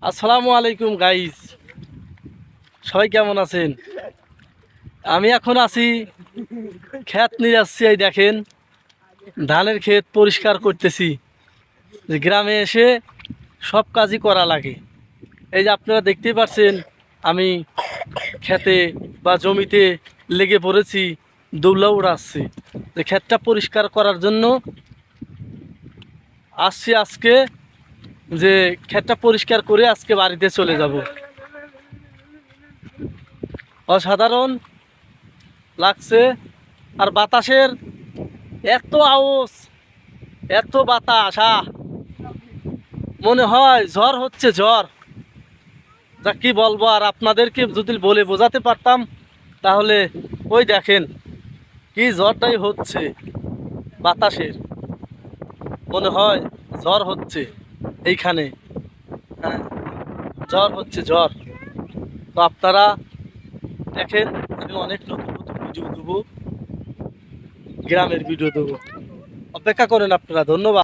আসসালামু আলাইকুম গাইস, সবাই কেমন আছেন? আমি এখন আছি ক্ষেত নিয়ে যাচ্ছি। এই দেখেন, ধানের ক্ষেত পরিষ্কার করতেছি। যে গ্রামে এসে সব কাজই করা লাগে। এই যে আপনারা দেখতেই পাচ্ছেন, আমি ক্ষেতে বা জমিতে লেগে পড়েছি, দৌলা উড়াচ্ছি। যে ক্ষেতটা পরিষ্কার করার জন্য আসছি আজকে, যে ক্ষেতটা পরিষ্কার করে আজকে বাড়িতে চলে যাব। অসাধারণ লাগছে। আর বাতাসের এত আওয়াজ, এত বাতাস, মনে হয় ঝড় হচ্ছে, ঝড়। যা কি বলবো, আর আপনাদেরকে যদি বলে বোঝাতে পারতাম তাহলে। ওই দেখেন কি ঝড়টাই হচ্ছে বাতাসের, মনে হয় ঝড় হচ্ছে এইখানে। হ্যাঁ, ঝড় হচ্ছে, ঝড়। তো আপনারা দেখেন, আমি অনেক নতুন নতুন ভিডিও দেবো, গ্রামের ভিডিও দেবো। অপেক্ষা করেন আপনারা। ধন্যবাদ।